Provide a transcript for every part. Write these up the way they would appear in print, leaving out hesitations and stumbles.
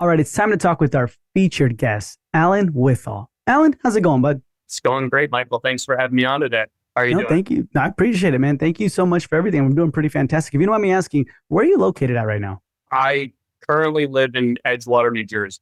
All right, it's time to talk with our featured guest, Alan Whithall. Alan, how's it going, bud? It's going great, Michael. Thanks for having me on today. How are you No, doing? thank you. No, I appreciate it, man. Thank you so much for everything. I'm doing pretty fantastic. If you don't mind me asking, where are you located at right now? I currently live in Edgewater, New Jersey.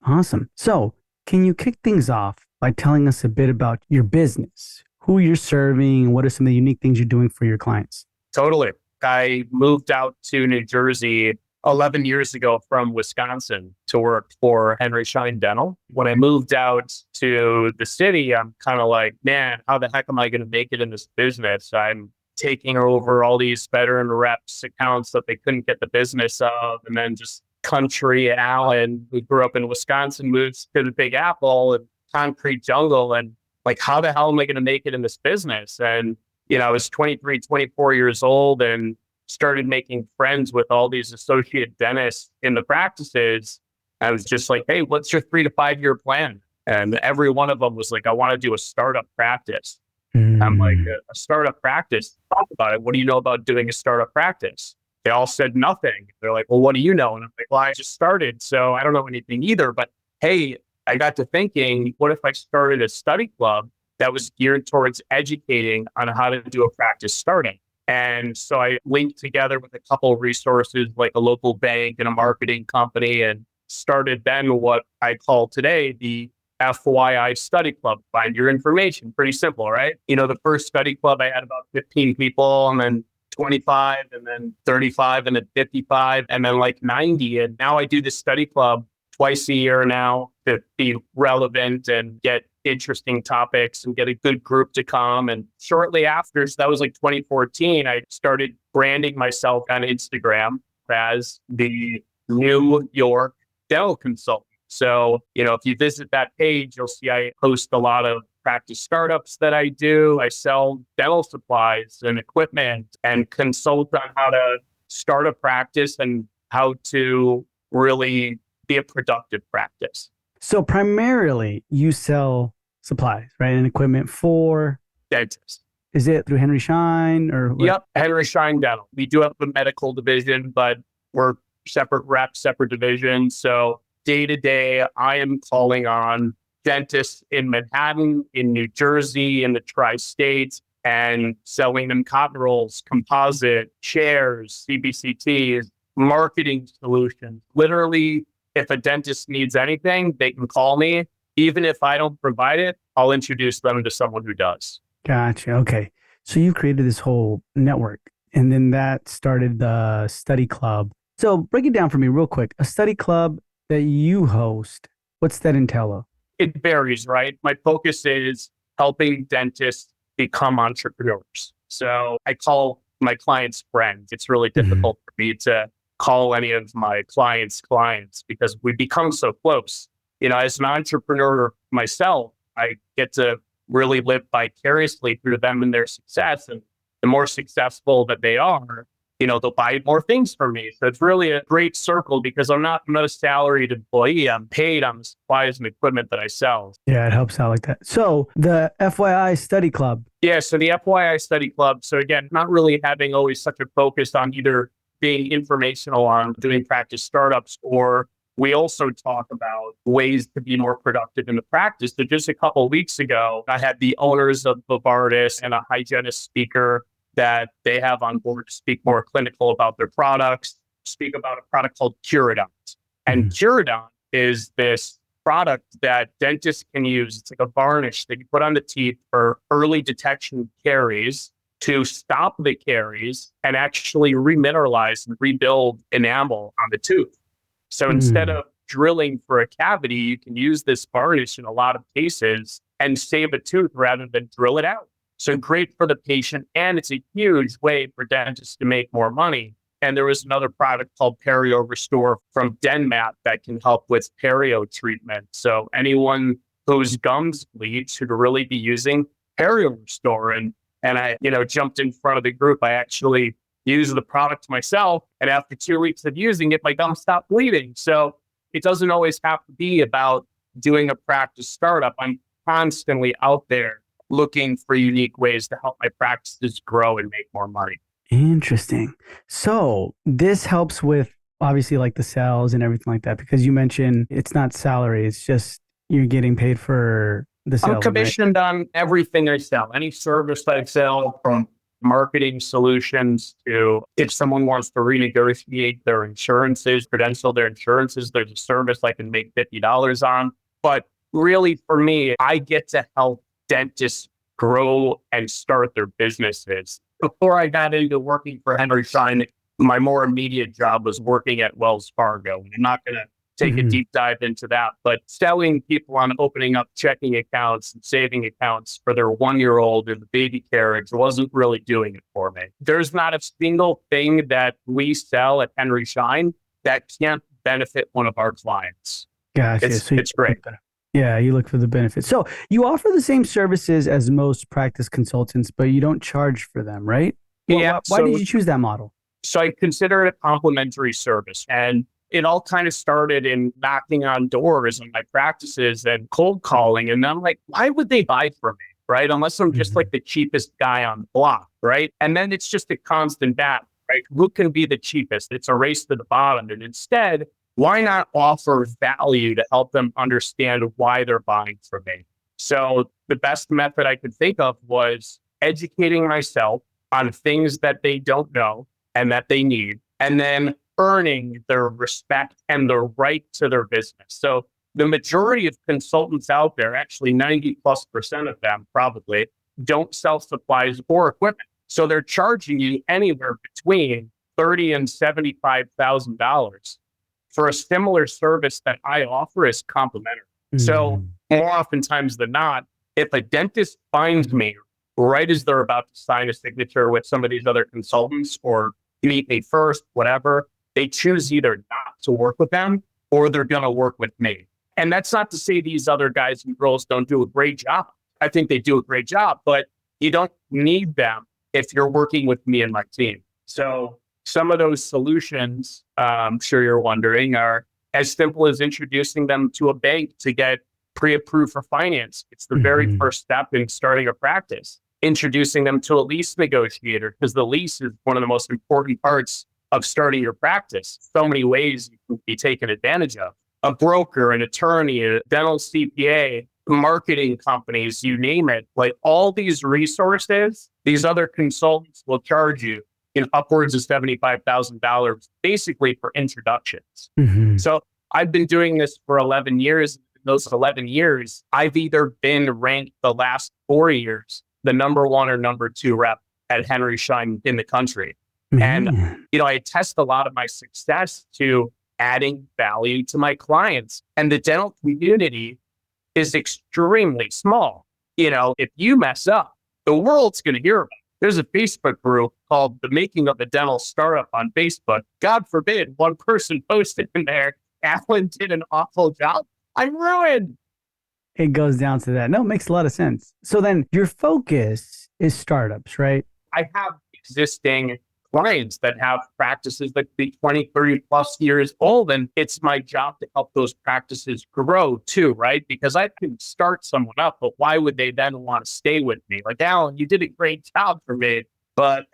Awesome. So, can you kick things off by telling us a bit about your business, who you're serving, and what are some of the unique things you're doing for your clients? Totally. I moved out to New Jersey 11 years ago from Wisconsin to work for Henry Schein Dental. When I moved out to the city, I'm kind of like, man, how the heck am I going to make it in this business? I'm taking over all these veteran reps accounts that they couldn't get the business of. And then just country Alan, who grew up in Wisconsin, moves to the Big Apple and concrete jungle. And like, how the hell am I going to make it in this business? And I was 23, 24 years old and started making friends with all these associate dentists in the practices. I was just like, hey, what's your 3 to 5 year plan? And every one of them was like, I want to do a startup practice. I'm like, Mm. a startup practice? Talk about it. What do you know about doing a startup practice? They all said nothing. They're like, well, what do you know? And I'm like, well, I just started, so I don't know anything either. But hey, I got to thinking, what if I started a study club that was geared towards educating on how to do a practice starting? And so I linked together with a couple of resources like a local bank and a marketing company and started then what I call today the F.Y.I study club. Find your information. Pretty simple, right? The first study club, I had about 15 people and then 25 and then 35 and then 55 and then like 90. And now I do this study club twice a year now to be relevant and get interesting topics and get a good group to come. And shortly after, so that was like 2014, I started branding myself on Instagram as the New York dental consultant. So, if you visit that page, you'll see I post a lot of practice startups that I do. I sell dental supplies and equipment and consult on how to start a practice and how to really be a productive practice. So, primarily, you sell supplies, right, and equipment for, Dentist. is it through Henry Schein or what? Yep, Henry Schein Dental. We do have a medical division, but we're separate reps, separate divisions. So day to day, I am calling on dentists in Manhattan, in New Jersey, in the tri-states, and selling them cotton rolls, composite, chairs, CBCTs, marketing solutions. Literally, if a dentist needs anything, they can call me. Even if I don't provide it, I'll introduce them to someone who does. Gotcha. Okay. So you created this whole network and then that started the study club. So break it down for me real quick. A study club that you host, what's that entail? It varies, right? My focus is helping dentists become entrepreneurs. So I call my clients friends. It's really Mhm. difficult for me to call any of my clients because we become so close. As an entrepreneur myself, I get to really live vicariously through them and their success. And the more successful that they are, they'll buy more things from me. So it's really a great circle because I'm not a salaried employee. I'm paid on the supplies and equipment that I sell. Yeah, it helps out like that. So the FYI study club. Yeah. So the FYI study club. So again, not really having always such a focus on either being informational on doing practice startups, or we also talk about ways to be more productive in the practice. So just a couple of weeks ago, I had the owners of Bavardis and a hygienist speaker that they have on board to speak more clinical about their products, speak about a product called Curidont. And Mhm. Curidont is this product that dentists can use. It's like a varnish that you put on the teeth for early detection of caries to stop the caries and actually remineralize and rebuild enamel on the tooth. So instead Mm. of drilling for a cavity, you can use this varnish in a lot of cases and save a tooth rather than drill it out. So great for the patient. And it's a huge way for dentists to make more money. And there was another product called Perio Restore from Denmat that can help with perio treatment. So anyone whose gums bleed should really be using Perio Restore. And I, jumped in front of the group. I actually used the product myself. And after 2 weeks of using it, my gum stopped bleeding. So it doesn't always have to be about doing a practice startup. I'm constantly out there looking for unique ways to help my practices grow and make more money. Interesting. So this helps with obviously like the sales and everything like that? Because you mentioned it's not salary, it's just you're getting paid for the I'm selling, right? commissioned on everything I sell, any service I sell, from marketing solutions to if someone wants to renegotiate their insurances, credential their insurances, there's a service I can make $50 on. But really, for me, I get to help dentists grow and start their businesses. Before I got into working for Henry Schein, my more immediate job was working at Wells Fargo. I'm not going to take a Hmm. deep dive into that, but selling people on opening up checking accounts and saving accounts for their 1-year-old in the baby carriage wasn't really doing it for me. There's not a single thing that we sell at Henry Schein that can't benefit one of our clients. Gotcha. It's So it's great. yeah, you look for the benefits. So you offer the same services as most practice consultants, but you don't charge for them, right? Yeah. Why did So you choose that model? So I consider it a complimentary service. And it all kind of started in knocking on doors in my practices and cold calling. And I'm like, why would they buy from me? Right? Unless I'm just Hmm. like the cheapest guy on the block. Right. And then it's just a constant battle. Right. Who can be the cheapest? It's a race to the bottom. And instead, why not offer value to help them understand why they're buying from me? So the best method I could think of was educating myself on things that they don't know and that they need, and then earning their respect and the right to their business. So the majority of consultants out there, actually 90+% of them probably, don't sell supplies or equipment. So they're charging you anywhere between $30,000 and $75,000 for a similar service that I offer as complimentary. So Hmm. more oftentimes than not, if a dentist finds me right as they're about to sign a signature with some of these other consultants or meet me first, whatever, they choose either not to work with them or they're going to work with me. And that's not to say these other guys and girls don't do a great job. I think they do a great job, but you don't need them if you're working with me and my team. So some of those solutions, I'm sure you're wondering, are as simple as introducing them to a bank to get pre-approved for finance. It's the very Hmm. first step in starting a practice. Introducing them to a lease negotiator, because the lease is one of the most important parts of starting your practice. So many ways you can be taken advantage of. A broker, an attorney, a dental CPA, marketing companies, you name it, like all these resources, these other consultants will charge you upwards of $75,000 basically for introductions. Hmm. So I've been doing this for 11 years. In those 11 years, I've either been ranked the last 4 years the number one or number two rep at Henry Schein in the country. And, Man. I attest a lot of my success to adding value to my clients. And the dental community is extremely small. If you mess up, the world's going to hear about it. There's a Facebook group called The Making of a Dental Startup on Facebook. God forbid one person posted in there, Alan did an awful job. I'm ruined. It goes down to that. No, it makes a lot of sense. So then your focus is startups, right? I have existing clients that have practices that be 20, 30 plus years old. And it's my job to help those practices grow too, right? Because I can start someone up, but why would they then want to stay with me? Like, Alan, you did a great job for me, but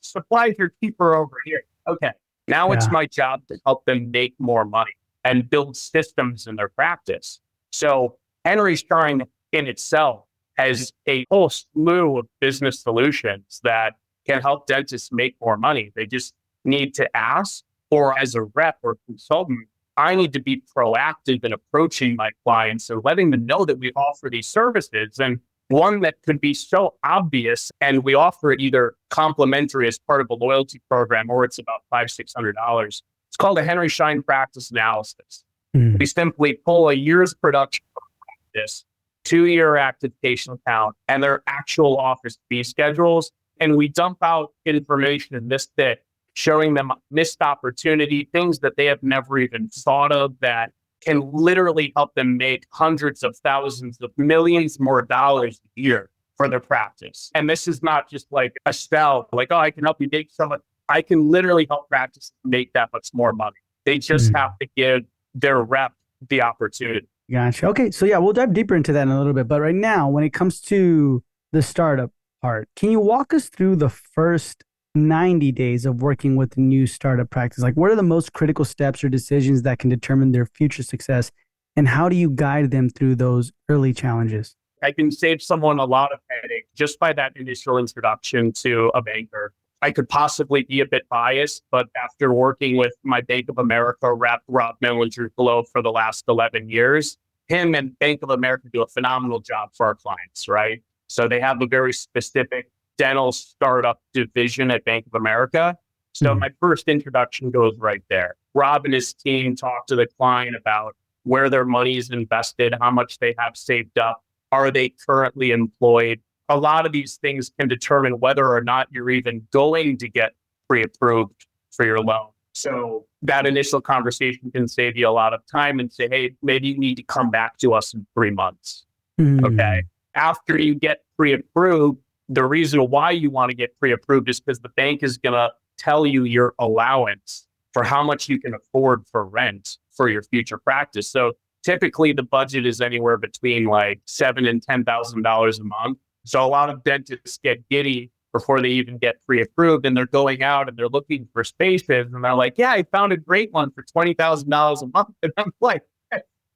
supplies are cheaper over here. Okay. Now it's Yeah. my job to help them make more money and build systems in their practice. So Henry Schein in itself has a whole slew of business solutions that can help dentists make more money. They just need to ask, or as a rep or consultant, I need to be proactive in approaching my clients and letting them know that we offer these services. And one that could be so obvious, and we offer it either complimentary as part of a loyalty program, or it's about $500-600. It's called a Henry Schein practice analysis. We Mm. simply pull a year's production from practice, 2-year active patient count, and their actual office fee schedules. And we dump out information in this thick, showing them missed opportunity, things that they have never even thought of that can literally help them make hundreds of thousands of millions more dollars a year for their practice. And this is not just like a spell, like, oh, I can help you make so much. I can literally help practices make that much more money. They just Mm. have to give their rep the opportunity. Gotcha. Okay. So yeah, we'll dive deeper into that in a little bit. But right now, when it comes to the startup part, can you walk us through the first 90 days of working with a new startup practice? Like, what are the most critical steps or decisions that can determine their future success? And how do you guide them through those early challenges? I can save someone a lot of headache just by that initial introduction to a banker. I could possibly be a bit biased, but after working with my Bank of America rep, Rob Millinger for the last 11 years, him and Bank of America do a phenomenal job for our clients, right? So they have a very specific dental startup division at Bank of America. So Mhm. my first introduction goes right there. Rob and his team talk to the client about where their money is invested, how much they have saved up. Are they currently employed? A lot of these things can determine whether or not you're even going to get pre-approved for your loan. So that initial conversation can save you a lot of time and say, hey, maybe you need to come back to us in 3 months. Okay. Mm. After you get pre-approved, the reason why you want to get pre-approved is because the bank is going to tell you your allowance for how much you can afford for rent for your future practice. So typically the budget is anywhere between like $7,000 and $10,000 a month. So a lot of dentists get giddy before they even get pre-approved, and they're going out and they're looking for spaces, and they're like, "Yeah, I found a great one for $20,000 a month," and I'm like,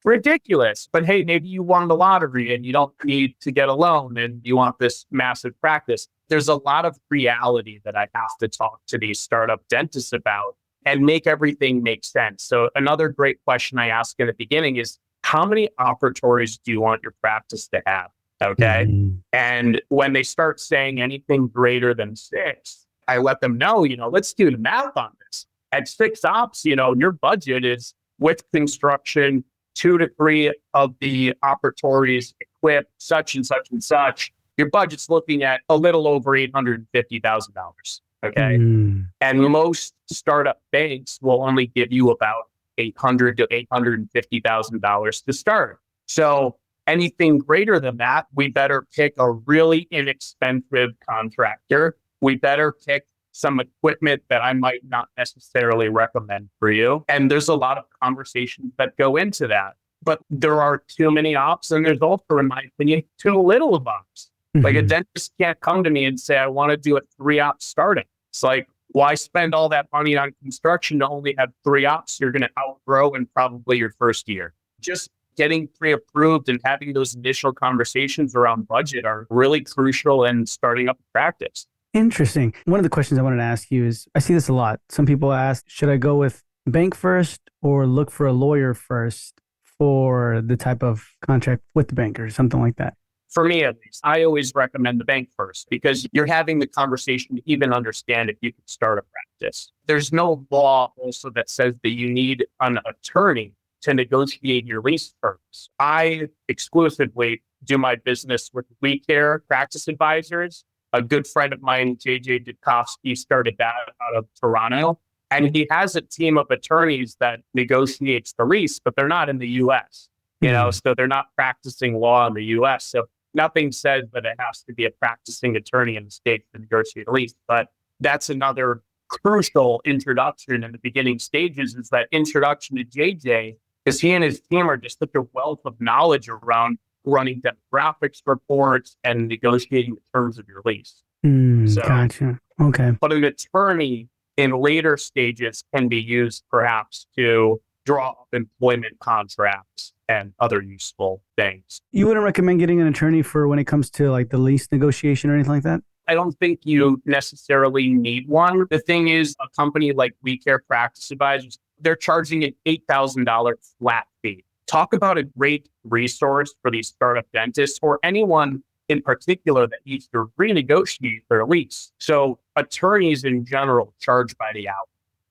ridiculous. But hey, maybe you won the lottery and you don't need to get a loan and you want this massive practice. There's a lot of reality that I have to talk to these startup dentists about and make everything make sense. So another great question I ask in the beginning is, how many operatories do you want your practice to have? Okay. Mhm. And when they start saying anything greater than six, I let them know, let's do the math on this. At six ops, your budget is with construction, 2 to 3 of the operatories equipped, such and such and such. Your budget's looking at a little over $850,000. Okay. Mm. And most startup banks will only give you about $800 to $850,000 to start. So anything greater than that, we better pick a really inexpensive contractor. We better pick some equipment that I might not necessarily recommend for you. And there's a lot of conversations that go into that. But there are too many ops, and there's also, in my opinion, too little of ops. Like a Mhm. dentist can't come to me and say, I want to do a 3 ops starting. It's like, why spend all that money on construction to only have 3 ops you're going to outgrow in probably your first year? Just getting pre-approved and having those initial conversations around budget are really crucial in starting up a practice. Interesting. One of the questions I wanted to ask you is I see this a lot. Some people ask, should I go with bank first or look for a lawyer first for the type of contract with the bank or something like that? For me, at least, I always recommend the bank first because you're having the conversation to even understand if you can start a practice. There's no law also that says that you need an attorney to negotiate your lease terms. I exclusively do my business with WeCare Practice Advisors. A good friend of mine, JJ Dudkowski, started that out of Toronto. And he has a team of attorneys that negotiates the lease, but they're not in the US, Mhm. so they're not practicing law in the US. So nothing says that it has to be a practicing attorney in the States to negotiate a lease. But that's another crucial introduction in the beginning stages, is that introduction to JJ, because he and his team are just such a wealth of knowledge around running demographics reports and negotiating the terms of your lease. Mm, So, gotcha. Okay. but an attorney in later stages can be used perhaps to draw up employment contracts and other useful things. You wouldn't recommend getting an attorney for when it comes to like the lease negotiation or anything like that? I don't think you necessarily need one. The thing is, a company like WeCare Practice Advisors, they're charging an $8,000 flat fee. Talk about a great resource for these startup dentists or anyone in particular that needs to renegotiate their lease. So attorneys in general charge by the hour.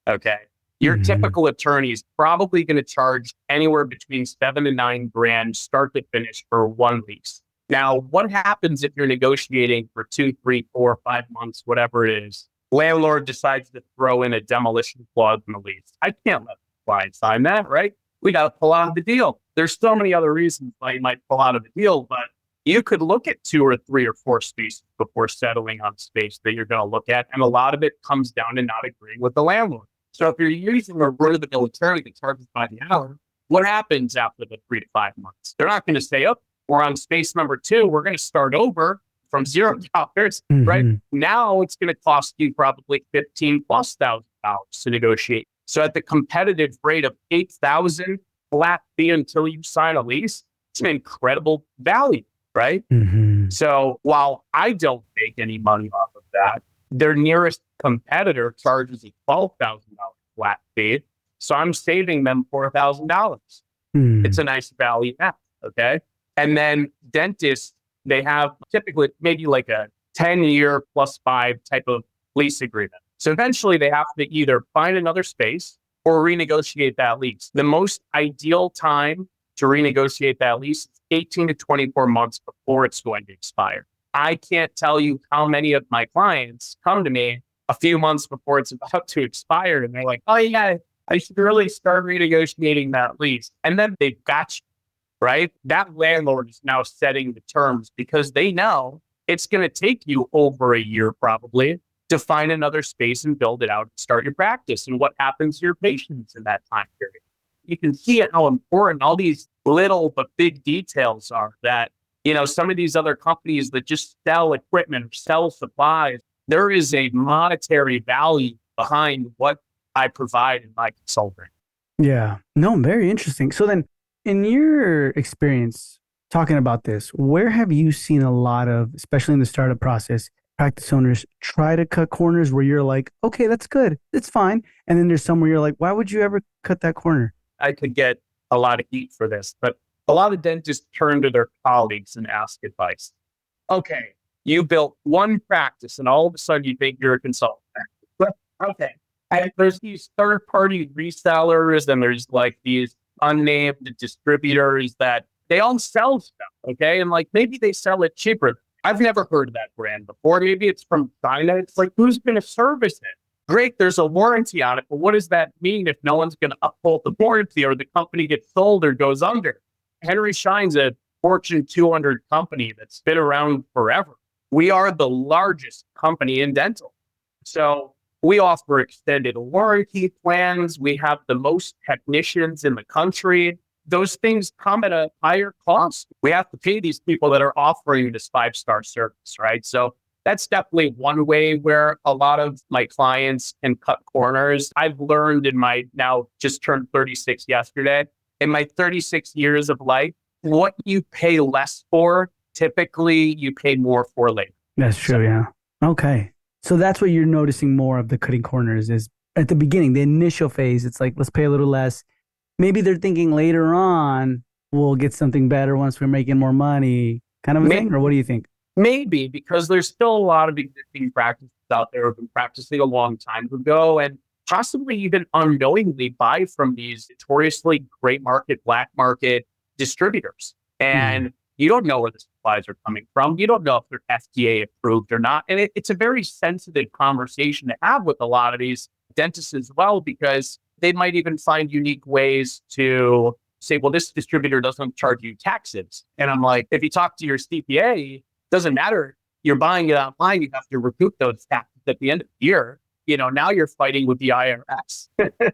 Okay. Your Mhm. typical attorney is probably going to charge anywhere between 7 to 9 grand start to finish for one lease. Now, what happens if you're negotiating for 2, 3, 4, 5 months, whatever it is? Landlord decides to throw in a demolition clause in the lease. I can't let the client sign that, right? We got to pull out of the deal. There's so many other reasons why you might pull out of the deal, but you could look at 2 or 3 or 4 spaces before settling on space that you're going to look at. And a lot of it comes down to not agreeing with the landlord. So if you're using a run-of-the-mill attorney that charges by the hour, what happens after the 3 to 5 months? They're not going to say, oh, we're on space number 2. We're going to start over from $0, right? Hmm. Now it's going to cost you probably $15,000+ to negotiate. So at the competitive rate of 8,000 flat fee until you sign a lease, it's an incredible value, right? Hmm. So while I don't make any money off of that, their nearest competitor charges a $12,000 flat fee. So I'm saving them $4,000. It's a nice value add. Okay. And then dentists, they have typically maybe like a 10-year +5 type of lease agreement. So eventually they have to either find another space or renegotiate that lease. The most ideal time to renegotiate that lease is 18 to 24 months before it's going to expire. I can't tell you how many of my clients come to me a few months before it's about to expire and they're like, oh yeah, I should really start renegotiating that lease. And then they've got you, right? That landlord is now setting the terms because they know it's going to take you over a year probably to find another space and build it out and start your practice. And what happens to your patients in that time period? You can see how important all these little but big details are that, some of these other companies that just sell equipment or sell supplies, there is a monetary value behind what I provide in my consulting. Yeah. No, very interesting. So then, in your experience talking about this, where have you seen a lot of, especially in the startup process, practice owners try to cut corners where you're like, okay, that's good, it's fine. And then there's some where you're like, why would you ever cut that corner? I could get a lot of heat for this, but a lot of dentists turn to their colleagues and ask advice. Okay, you built one practice and all of a sudden you think you're a consultant. Okay. And there's these third party resellers and there's like these unnamed distributors that they all sell stuff. Okay. And like maybe they sell it cheaper. I've never heard of that brand before. Maybe it's from China. It's like, who's going to service it? Great. There's a warranty on it. But what does that mean if no one's going to uphold the warranty or the company gets sold or goes under? Henry Schein's a Fortune 200 company that's been around forever. We are the largest company in dental. So we offer extended warranty plans. We have the most technicians in the country. Those things come at a higher cost. We have to pay these people that are offering this 5-star service, right? So that's definitely one way where a lot of my clients can cut corners. I've learned in my now just turned 36 yesterday, in my 36 years of life, what you pay less for, typically you pay more for later. That's So true. Yeah. Okay. So that's what you're noticing more of the cutting corners is at the beginning, the initial phase. It's like, let's pay a little less. Maybe they're thinking later on, we'll get something better once we're making more money, kind of a may, thing. Or what do you think? maybe because there's still a lot of existing practices out there who've been practicing a long time ago and possibly even unknowingly buy from these notoriously gray market, black market distributors. Hmm. And you don't know where the supplies are coming from. You don't know if they're FDA approved or not. And it's a very sensitive conversation to have with a lot of these dentists as well, because they might even find unique ways to say, well, this distributor doesn't charge you taxes. And I'm like, if you talk to your CPA, doesn't matter. You're buying it online. You have to recoup those taxes at the end of the year. Now you're fighting with the IRS.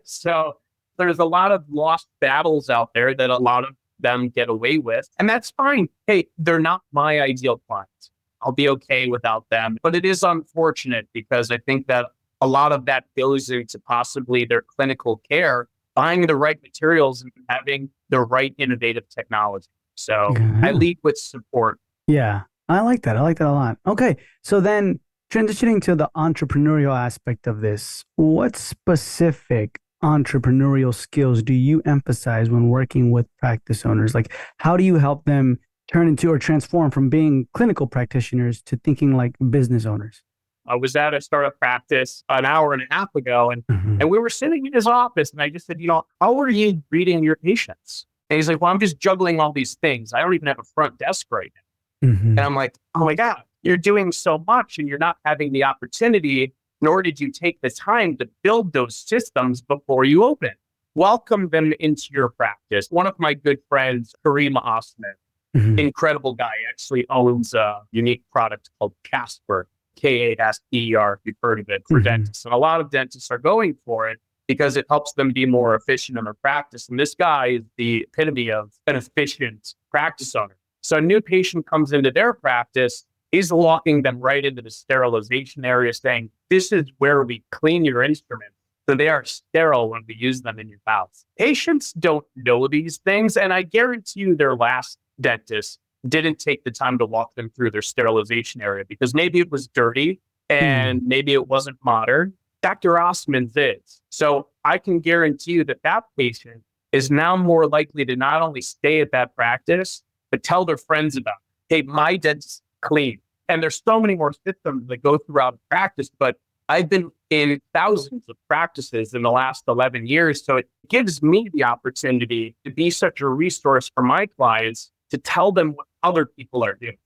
So there's a lot of lost battles out there that a lot of them get away with. And that's fine. Hey, they're not my ideal clients. I'll be okay without them. But it is unfortunate because I think that a lot of that goes into possibly their clinical care, buying the right materials and having the right innovative technology. So I Yeah. lead with support. Yeah. I like that. I like that a lot. Okay. So then transitioning to the entrepreneurial aspect of this, what specific entrepreneurial skills do you emphasize when working with practice owners? Like, how do you help them turn into or transform from being clinical practitioners to thinking like business owners? I was at a startup practice an hour and a half ago, and Hmm. and we were sitting in his office, and I just said, how are you treating your patients? And he's like, well, I'm just juggling all these things. I don't even have a front desk right now. And Hmm. I'm like, oh my God, you're doing so much and you're not having the opportunity, nor did you take the time to build those systems before you open. Welcome them into your practice. One of my good friends, Kareem Osman, Hmm. incredible guy, actually owns a unique product called Casper, Kasper, if you've heard of it, for Hmm. dentists. And a lot of dentists are going for it because it helps them be more efficient in their practice. And this guy is the epitome of an efficient practice owner. So a new patient comes into their practice. He's locking them right into the sterilization area, saying, this is where we clean your instruments. So they are sterile when we use them in your mouth. Patients don't know these things. And I guarantee you their last dentist didn't take the time to walk them through their sterilization area because maybe it was dirty and maybe it wasn't modern. Dr. Osmond's is. So I can guarantee you that that patient is now more likely to not only stay at that practice, but tell their friends about it. Hey, my dentist clean. And there's so many more systems that go throughout practice, but I've been in thousands of practices in the last 11 years. So it gives me the opportunity to be such a resource for my clients to tell them what other people are doing.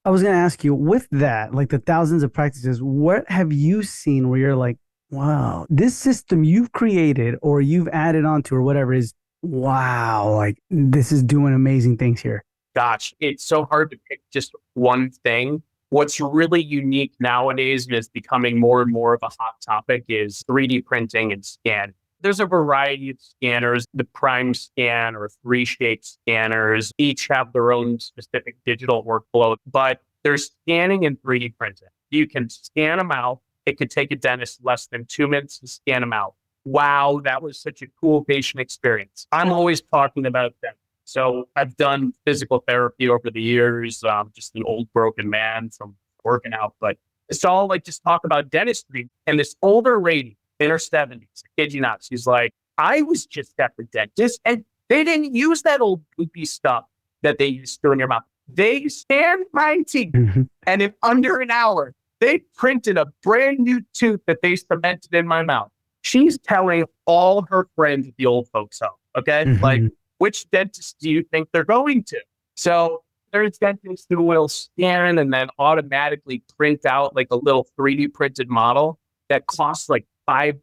I was going to ask you with that, like the thousands of practices, what have you seen where you're like, wow, this system you've created or you've added onto or whatever is, wow, like this is doing amazing things here. Gosh, it's so hard to pick just one thing. What's really unique nowadays and is becoming more and more of a hot topic is 3D printing and scan. There's a variety of scanners, the Prime Scan or 3Shape scanners, each have their own specific digital workflow, but they're scanning and 3D printing. You can scan them out. It could take a dentist less than 2 minutes to scan them out. Wow, that was such a cool patient experience. I'm always talking about them. So I've done physical therapy over the years, just an old broken man from working out, but it's all like just talk about dentistry. And this older lady in her 70s, I kid you not, she's like, I was just at the dentist and they didn't use that old poopy stuff that they used to in your mouth. They scanned my teeth and in under an hour, they printed a brand new tooth that they cemented in my mouth. She's telling all her friends at the old folks home, okay? Like, which dentist do you think they're going to? So there's dentists who will scan and then automatically print out like a little 3D printed model that costs like $5.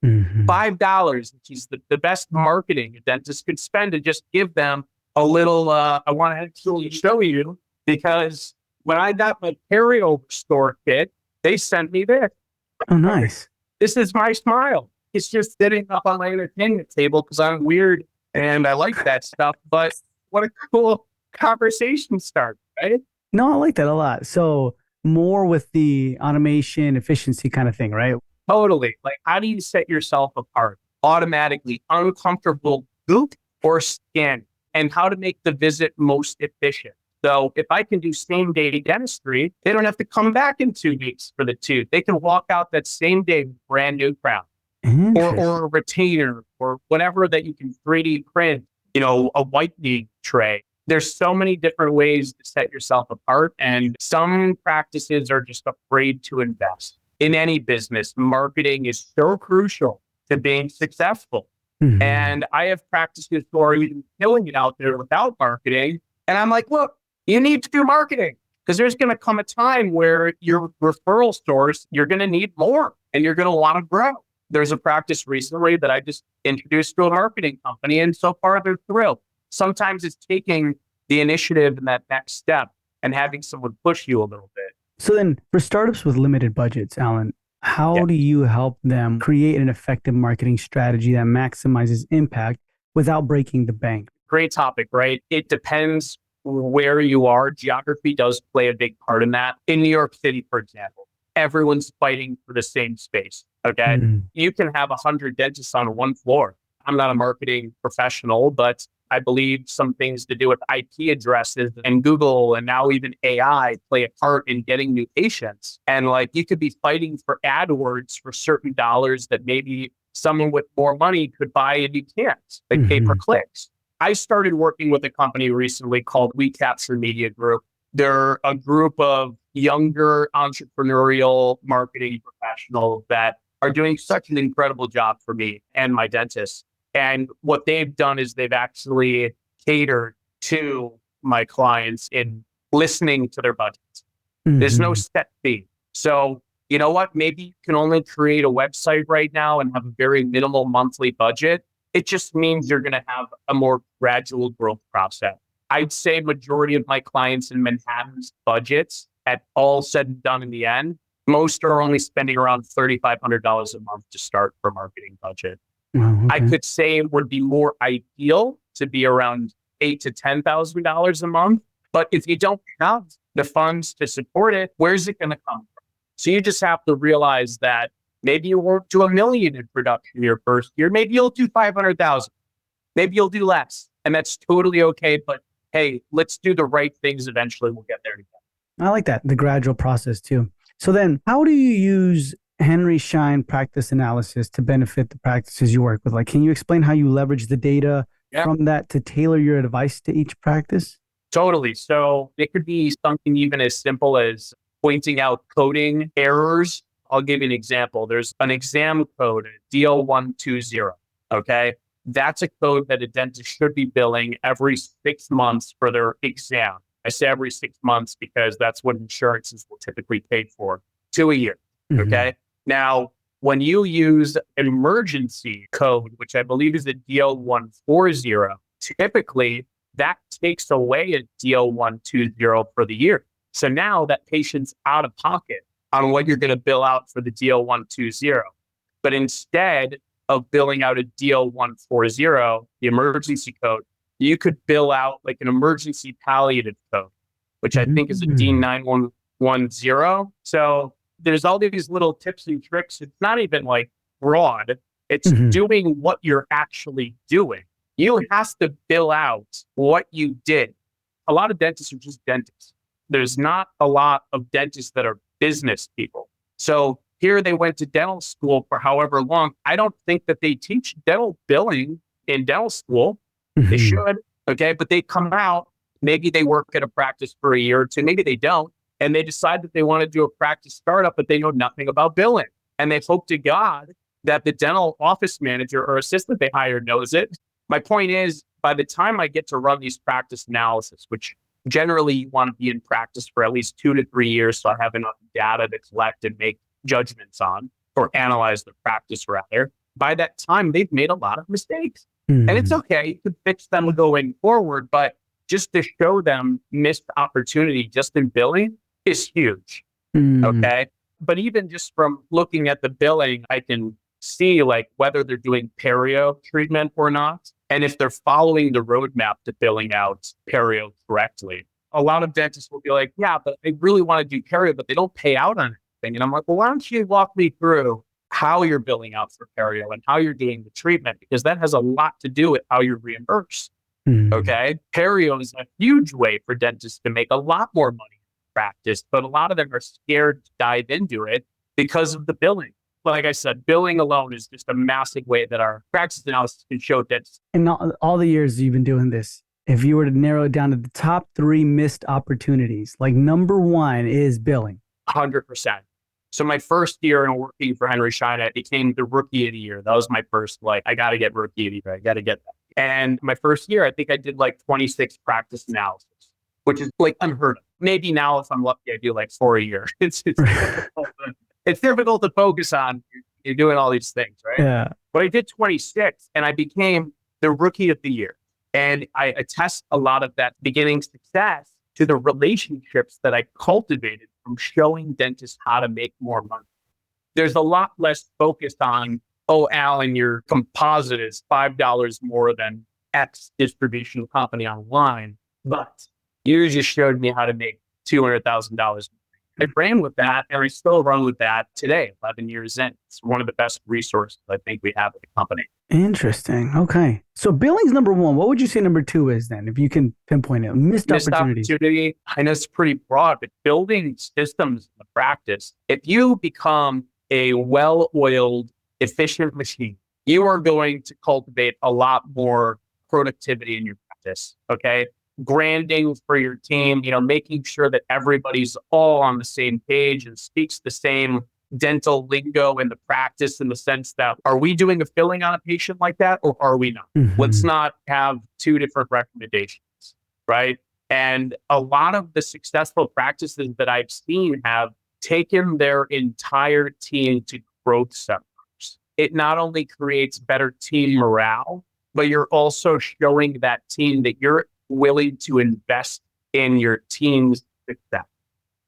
$5, which is the best marketing a dentist could spend to just give them a little, I want to actually show you because when I got my carryover store kit, they sent me this. Oh, nice. This is my smile. It's just sitting up on my entertainment table because I'm weird and I like that stuff. But what a cool conversation start, right? No, I like that a lot. So more with the automation efficiency kind of thing, right? Totally. Like, how do you set yourself apart? Automatically uncomfortable goop or scan, and how to make the visit most efficient. So if I can do same day dentistry, they don't have to come back in 2 weeks for the tooth. They can walk out that same day with brand new crown or a retainer or whatever that you can 3D print, a whitening tray. There's so many different ways to set yourself apart. And some practices are just afraid to invest. In any business, marketing is so crucial to being successful. And I have practices who are even killing it out there without marketing. And I'm like, look, you need to do marketing because there's going to come a time where your referral source, you're going to need more and you're going to want to grow. There's a practice recently that I just introduced to a marketing company, and so far they're thrilled. Sometimes it's taking the initiative in that next step and having someone push you a little bit. So then for startups with limited budgets, Alan, how do you help them create an effective marketing strategy that maximizes impact without breaking the bank? Great topic, right? It depends where you are. Geography does play a big part in that. In New York City, for example, everyone's fighting for the same space, okay? You can have 100 dentists on one floor. I'm not a marketing professional, but I believe some things to do with IP addresses and Google and now even AI play a part in getting new patients. And like you could be fighting for AdWords for certain dollars that maybe someone with more money could buy and you can't, like pay per clicks. I started working with a company recently called We Capture Media Group. They're a group of younger entrepreneurial marketing professionals that are doing such an incredible job for me and my dentist. And what they've done is they've actually catered to my clients in listening to their budgets. There's no set fee. So you know what? Maybe you can only create a website right now and have a very minimal monthly budget. It just means you're going to have a more gradual growth process. I'd say majority of my clients in Manhattan's budgets, at all said and done in the end, most are only spending around $3,500 a month to start for marketing budget. I could say it would be more ideal to be around $8,000 to $10,000 a month. But if you don't have the funds to support it, where's it going to come from? So you just have to realize that maybe you won't do 1 million in production your first year. Maybe you'll do 500,000. Maybe you'll do less. And that's totally okay. But hey, let's do the right things. Eventually we'll get there together. I like that, the gradual process too. So then, how do you use Henry Schein practice analysis to benefit the practices you work with? Like, can you explain how you leverage the data Yeah, from that to tailor your advice to each practice? totally. So it could be something even as simple as pointing out coding errors. I'll give you an example. There's an exam code, DL120. Okay. That's a code that a dentist should be billing every 6 months for their exam. I say every 6 months because that's what insurances will typically pay for, to a year. Mm-hmm. Okay. Now, when you use an emergency code, which I believe is a DL140, typically that takes away a DL120 for the year. So now that patient's out of pocket on what you're going to bill out for the DL120. But instead of billing out a DL140, the emergency code, you could bill out like an emergency palliative code, which I think is a Mm-hmm. D9110. So there's all these little tips and tricks. It's not even like broad. It's Mm-hmm. doing what you're actually doing. You have to bill out what you did. A lot of dentists are just dentists. There's not a lot of dentists that are business people. So here they went to dental school for however long. I don't think that they teach dental billing in dental school. They Mm-hmm. should, okay? But they come out, maybe they work at a practice for a year or two, maybe they don't, and they decide that they want to do a practice startup, but they know nothing about billing. And they hope to God that the dental office manager or assistant they hired knows it. My point is, by the time I get to run these practice analysis, which generally you want to be in practice for at least 2 to 3 years, so I have enough data to collect and make judgments on, or analyze the practice rather. By that time, they've made a lot of mistakes. And it's Mm-hmm. okay. You could fix them going forward, but just to show them missed opportunity just in billing is huge. Mm-hmm. Okay. But even just from looking at the billing, I can see like whether they're doing perio treatment or not. And if they're following the roadmap to billing out perio correctly. A lot of dentists will be like, yeah, but they really want to do perio, but they don't pay out on anything. And I'm like, well, why don't you walk me through how you're billing out for perio and how you're doing the treatment? Because that has a lot to do with how you're reimbursed. Mm-hmm. Okay. Perio is a huge way for dentists to make a lot more money in practice, but a lot of them are scared to dive into it because of the billing. Like I said, billing alone is just a massive way that our practice analysis can show dentists In all the years you've been doing this, if you were to narrow it down to the top three missed opportunities, like number one is billing. 100%. So my first year in working for Henry Schein, I became the rookie of the year. That was my first, like, I got to get rookie of the year. I got to get that. And my first year, I think I did like 26 practice analysis, which is like unheard of. Maybe now, if I'm lucky, I do like 4 a year. It's difficult to focus on. You're doing all these things, right? Yeah. But I did 26 and I became the rookie of the year. And I attest a lot of that beginning success to the relationships that I cultivated from showing dentists how to make more money. There's a lot less focused on, oh, Alan, your composite is $5 more than X distribution company online. But you just showed me how to make $200,000. I ran with that and I still run with that today, 11 years in. It's one of the best resources I think we have at the company. Interesting. Okay. So billing's number one. What would you say number two is then, if you can pinpoint it? Missed Missed opportunities. opportunity, I know it's pretty broad, but building systems in the practice, if you become a well-oiled, efficient machine, you are going to cultivate a lot more productivity in your practice. Okay. Branding for your team, making sure that everybody's all on the same page and speaks the same dental lingo in the practice, in the sense that, are we doing a filling on a patient like that or are we not? Let's Mm-hmm. not have two different recommendations, right? And a lot of the successful practices that I've seen have taken their entire team to growth seminars. It not only creates better team morale, but you're also showing that team that you're willing to invest in your team's success,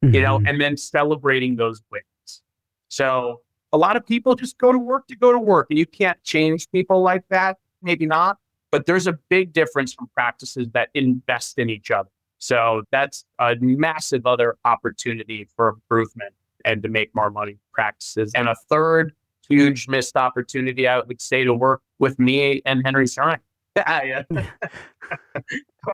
Mm-hmm. and then celebrating those wins. So a lot of people just go to work to go to work, and you can't change people like that. Maybe not, but there's a big difference from practices that invest in each other. So that's a massive other opportunity for improvement and to make more money practices. And a third huge missed opportunity, I would say, to work with me and Henry Schein. Yeah.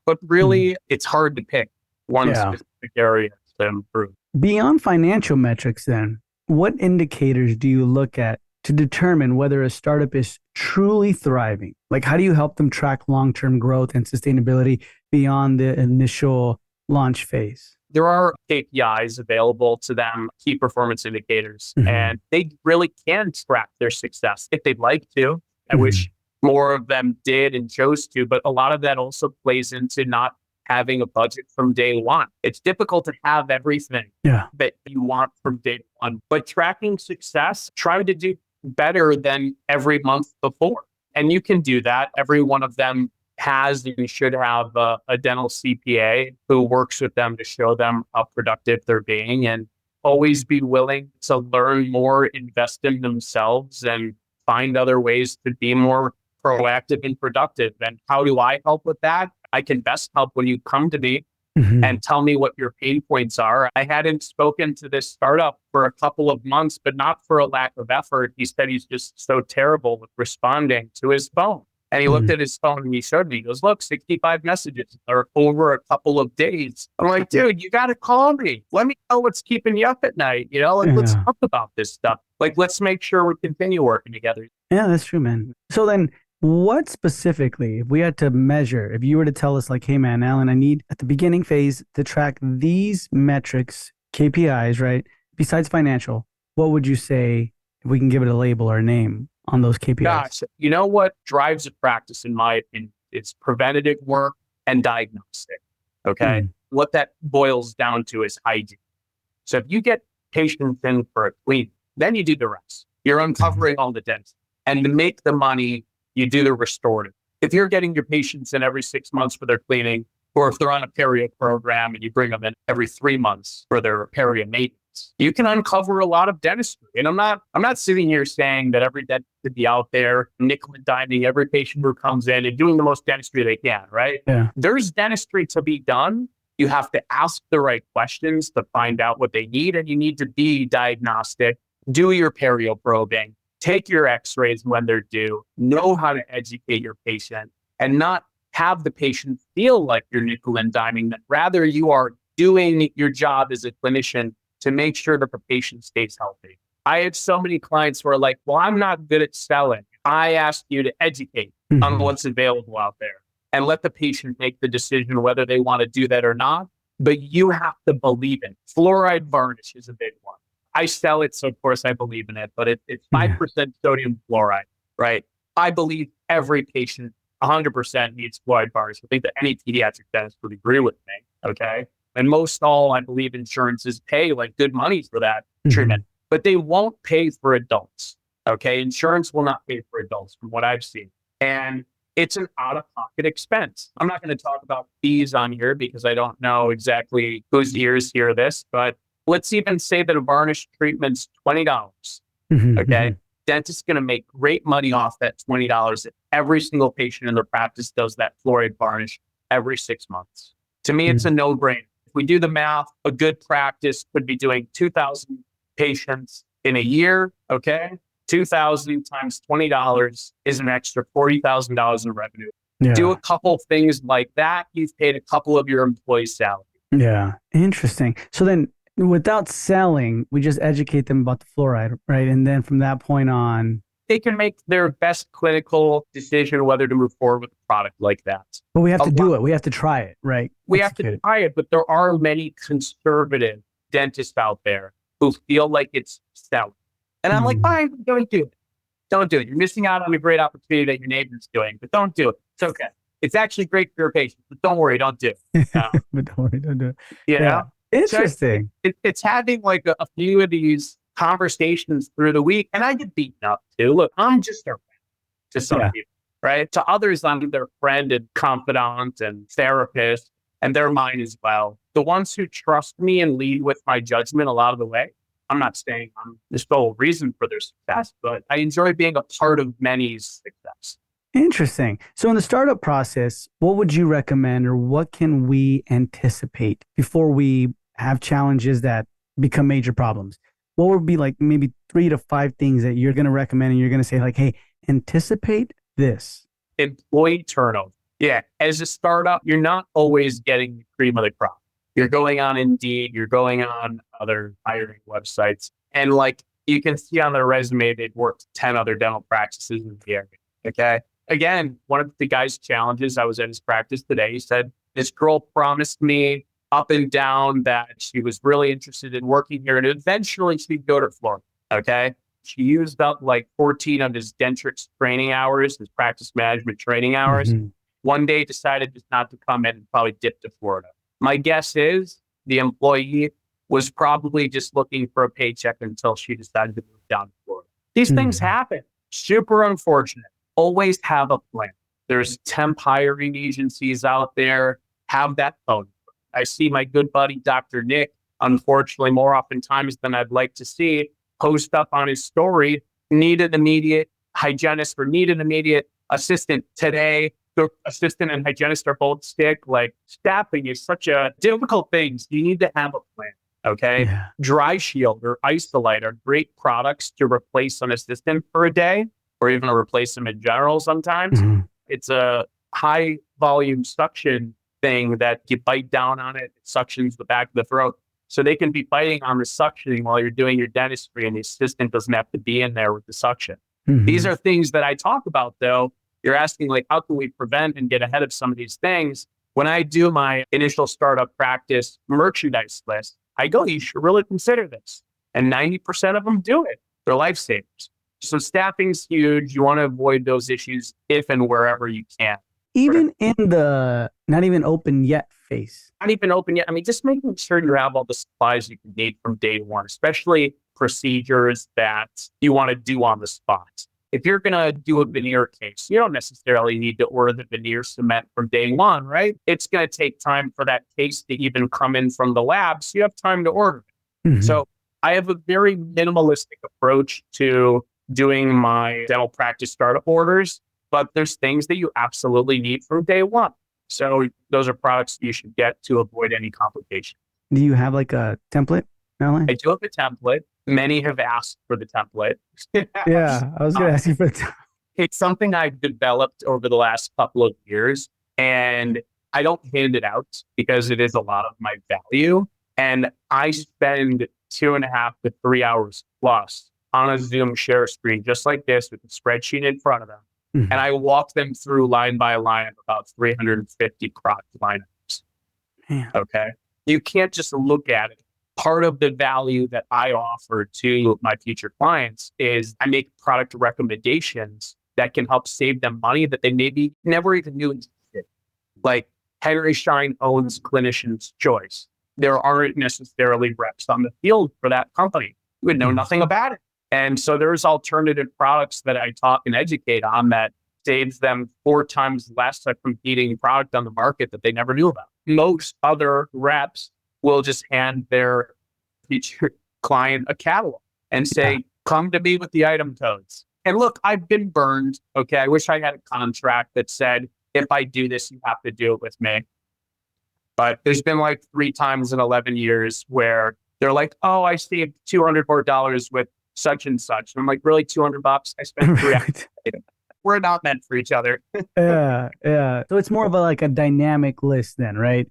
But really, it's hard to pick one Yeah. specific area to improve. Beyond financial metrics, then, what indicators do you look at to determine whether a startup is truly thriving? Like, how do you help them track long term growth and sustainability beyond the initial launch phase? There are KPIs available to them, key performance indicators, Mm-hmm. and they really can track their success if they'd like to. I Mm-hmm. wish more of them did and chose to, but a lot of that also plays into not having a budget from day one. It's difficult to have everything Yeah. that you want from day one, but tracking success, try to do better than every month before. And you can do that. Every one of them has and should have a dental CPA who works with them to show them how productive they're being, and always be willing to learn more, invest in themselves, and find other ways to be more proactive and productive. And how do I help with that? I can best help when you come to me Mm-hmm. and tell me what your pain points are. I hadn't spoken to this startup for a couple of months, but not for a lack of effort. He said he's just so terrible with responding to his phone. And he looked Mm-hmm. at his phone and he showed me, he goes, look, 65 messages are over a couple of days. I'm like, dude, you got to call me. Let me know what's keeping you up at night. Like, let's Yeah. talk about this stuff. Like, let's make sure we continue working together. Yeah, that's true, man. So then, what specifically, if we had to measure, if you were to tell us, like, hey, man, Alan, I need at the beginning phase to track these metrics, KPIs, right? Besides financial, what would you say if we can give it a label or a name on those KPIs? Gosh, you know what drives a practice, in my opinion? It's preventative work and diagnostic. Okay. Mm. What that boils down to is hygiene. So if you get patients in for a clean, then you do the rest. You're Mhm. uncovering all the dents. And to make the money, you do the restorative. If you're getting your patients in every 6 months for their cleaning, or if they're on a perio program and you bring them in every 3 months for their perio maintenance, you can uncover a lot of dentistry. And I'm not sitting here saying that every dentist should be out there nickel and diming every patient who comes in and doing the most dentistry they can, right? Yeah. There's dentistry to be done. You have to ask the right questions to find out what they need, and you need to be diagnostic, do your perio probing, take your x-rays when they're due, know how to educate your patient, and not have the patient feel like you're nickel and diming them. Rather, you are doing your job as a clinician to make sure that the patient stays healthy. I had so many clients who are like, well, I'm not good at selling. I asked you to educate on Mhm. what's available out there and let the patient make the decision whether they want to do that or not. But you have to believe it. Fluoride varnish is a big one. I sell it, so of course I believe in it, but it's Yeah. 5% sodium fluoride, right? I believe every patient 100% needs fluoride varnish. I think that any pediatric dentist would agree with me, okay? And most all, I believe insurances pay like good money for that Mhm. treatment, but they won't pay for adults, okay? Insurance will not pay for adults from what I've seen. And it's an out-of-pocket expense. I'm not going to talk about fees on here because I don't know exactly whose ears hear this, but let's even say that a varnish treatment's $20. Mhm. Okay. Mhm. Dentist's going to make great money off that $20 if every single patient in their practice does that fluoride varnish every 6 months. To me, it's a Mhm. no brainer. If we do the math, a good practice could be doing 2,000 patients in a year. Okay. 2,000 times $20 is an extra $40,000 in revenue. Do a Yeah. couple things like that. You've paid a couple of your employees' salary. Yeah. Interesting. So then, without selling, we just educate them about the fluoride, right? And then from that point on, They can make their best clinical decision whether to move forward with a product like that. but we have A to lot, do it. We have to try it, right? we have to Execute it. try it, but there are many conservative dentists out there who feel like it's selling. And I'm like, Mhm. fine, don't do it. Don't do it. You're missing out on a great opportunity that your neighbor's doing, but don't do it. It's okay. It's actually great for your patients, but don't worry, don't do it. Uh, But don't worry, don't do it. you Yeah. know? So Interesting. it's having like a few of these conversations through the week, and I get beaten up too. Look, I'm just a to some Yeah. people, right? To others, I'm their friend and confidant and therapist, and they're mine as well. The ones who trust me and lead with my judgment a lot of the way. I'm not saying I'm the sole reason for their success, but I enjoy being a part of many's success. Interesting. So in the startup process, what would you recommend or what can we anticipate before we have challenges that become major problems? What would be like maybe 3 to 5 things that you're going to recommend and you're going to say like, hey, anticipate this? Employee turnover. Yeah. As a startup, you're not always getting the cream of the crop. You're going on Indeed, you're going on other hiring websites. And like you can see on their resume, they've worked 10 other dental practices in the area. Okay. Again, one of the guy's challenges, I was at his practice today. He said, this girl promised me up and down that she was really interested in working here and eventually she'd go to Florida. Okay. She used up like 14 of his dentrix training hours, his practice management training hours. Mhm. One day decided just not to come in and probably dip to Florida. My guess is the employee was probably just looking for a paycheck until she decided to move down to Florida. These things Mhm. happen. Super unfortunate. Always have a plan. There's temp hiring agencies out there. Have that phone. I see my good buddy, Dr. Nick, unfortunately, more oftentimes than I'd like to see, post up on his story, need an immediate hygienist or need an immediate assistant today. The assistant and hygienist are both sick. Like staffing is such a difficult thing. So you need to have a plan. Okay. Yeah. Dry Shield or Isolite are great products to replace an assistant for a day or even to replace them in general sometimes. Mhm. It's a high volume suction thing that you bite down on it, it suctions the back of the throat. So they can be biting on the suctioning while you're doing your dentistry and the assistant doesn't have to be in there with the suction. These Mhm. are things that I talk about though. You're asking like, how can we prevent and get ahead of some of these things? When I do my initial startup practice merchandise list, I go, you should really consider this. And 90% of them do it. They're lifesavers. So staffing's huge. You want to avoid those issues if and wherever you can. Even in the not even open yet phase. Not even open yet. I mean, just making sure you have all the supplies you can need from day one, especially procedures that you want to do on the spot. If you're going to do a veneer case, you don't necessarily need to order the veneer cement from day one, right? It's going to take time for that case to even come in from the lab. So you have time to order it. Mhm. So I have a very minimalistic approach to doing my dental practice startup orders, but there's things that you absolutely need from day one. So those are products you should get to avoid any complication. Do you have like a template, I Alan? do have a template. Many have asked for the template. Yeah, I was gonna ask you for the It's something I've developed over the last couple of years, and I don't hand it out because it is a lot of my value. And I spend 2.5 to 3 hours plus on a Zoom share screen, just like this, with a spreadsheet in front of them. And Mhm. I walk them through line by line of about 350 product lineups. Man. Okay. You can't just look at it. Part of the value that I offer to my future clients is I make product recommendations that can help save them money that they maybe never even knew existed. Like Henry Schein owns Clinician's Choice. There aren't necessarily reps on the field for that company. You would know Mhm. nothing about it. And so there's alternative products that I talk and educate on that saves them 4 times less a competing product on the market that they never knew about. Most other reps will just hand their future client a catalog and Yeah. say, come to me with the item codes. And look, I've been burned. Okay. I wish I had a contract that said, if I do this, you have to do it with me. But there's been like 3 times in 11 years where they're like, oh, I saved $200 more with such and such. And I'm like, really, $200? I spent 3 hours. Right. We're not meant for each other. Yeah, yeah. So it's more of a like a dynamic list then, right?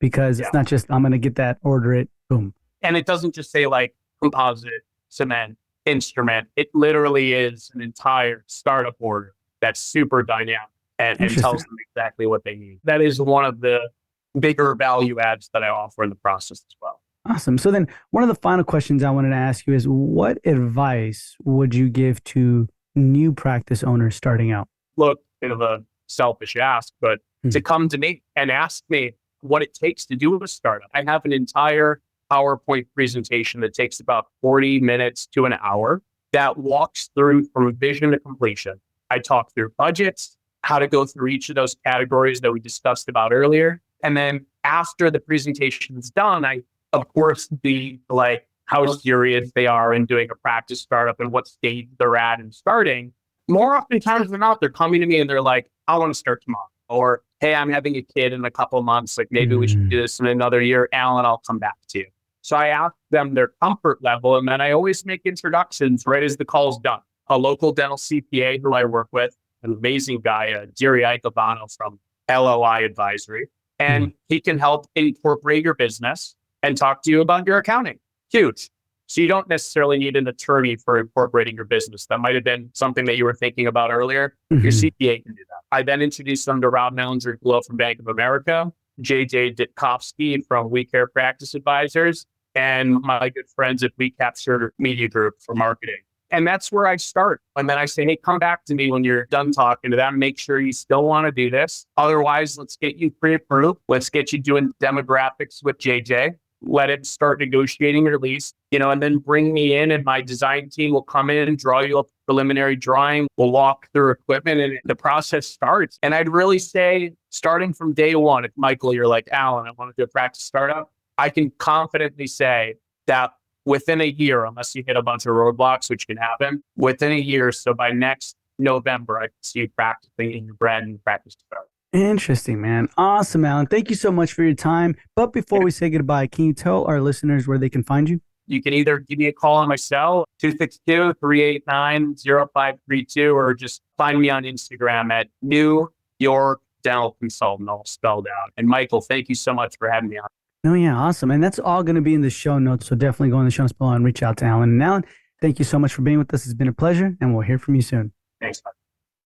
Because it's Yeah. not just I'm gonna get that, order it, boom. And it doesn't just say like composite, cement, instrument. It literally is an entire startup order that's super dynamic and tells Interesting. them exactly what they need. That is one of the bigger value adds that I offer in the process as well. Awesome. So then one of the final questions I wanted to ask you is what advice would you give to new practice owners starting out? Look, bit of a selfish ask, but to Mhm. come to me and ask me what it takes to do a startup. I have an entire PowerPoint presentation that takes about 40 minutes to an hour that walks through from vision to completion. I talk through budgets, how to go through each of those categories that we discussed about earlier. And then after the presentation is done, I, of course, be like how serious they are in doing a practice startup and what stage they're at in starting. more oftentimes than not, they're coming to me and they're like, I want to start tomorrow. Or, hey, I'm having a kid in a couple of months. Like maybe we should Mm. do this in another year. Alan, I'll come back to you. So I ask them their comfort level. And then I always make introductions right as the call's done. A local dental CPA who I work with, an amazing guy, Jerry Icabano from LOI Advisory. Mm. And he can help incorporate your business and talk to you about your accounting. Huge. So you don't necessarily need an attorney for incorporating your business. That might have been something that you were thinking about earlier. Your Mhm. CPA can do that. I then introduced them to Rob Mellinger from Bank of America, JJ Ditkovsky from We Care Practice Advisors, and my good friends at We Capture Media Group for marketing. And that's where I start. And then I say, hey, come back to me when you're done talking to them. Make sure you still want to do this. Otherwise, let's get you pre-approved. Let's get you doing demographics with JJ. Let it start negotiating your lease, and then bring me in and my design team will come in and draw you a preliminary drawing. We'll walk through equipment and the process starts. And I'd really say starting from day one, if Michael, you're like, Alan, I want to do a practice startup, I can confidently say that within a year, unless you hit a bunch of roadblocks, which can happen, within a year, so by next November, I can see you practicing in your brand new practice startup. Interesting, man. Awesome, Alan. Thank you so much for your time. But before we say goodbye, can you tell our listeners where they can find you? You can either give me a call on my cell, 262-389-0532, or just find me on Instagram at New York Dental Consultant, all spelled out. And Michael, thank you so much for having me on. No, yeah, awesome. And that's all going to be in the show notes. So definitely go in the show notes below and reach out to Alan. And Alan, thank you so much for being with us. It's been a pleasure, and we'll hear from you soon. Thanks, Mike.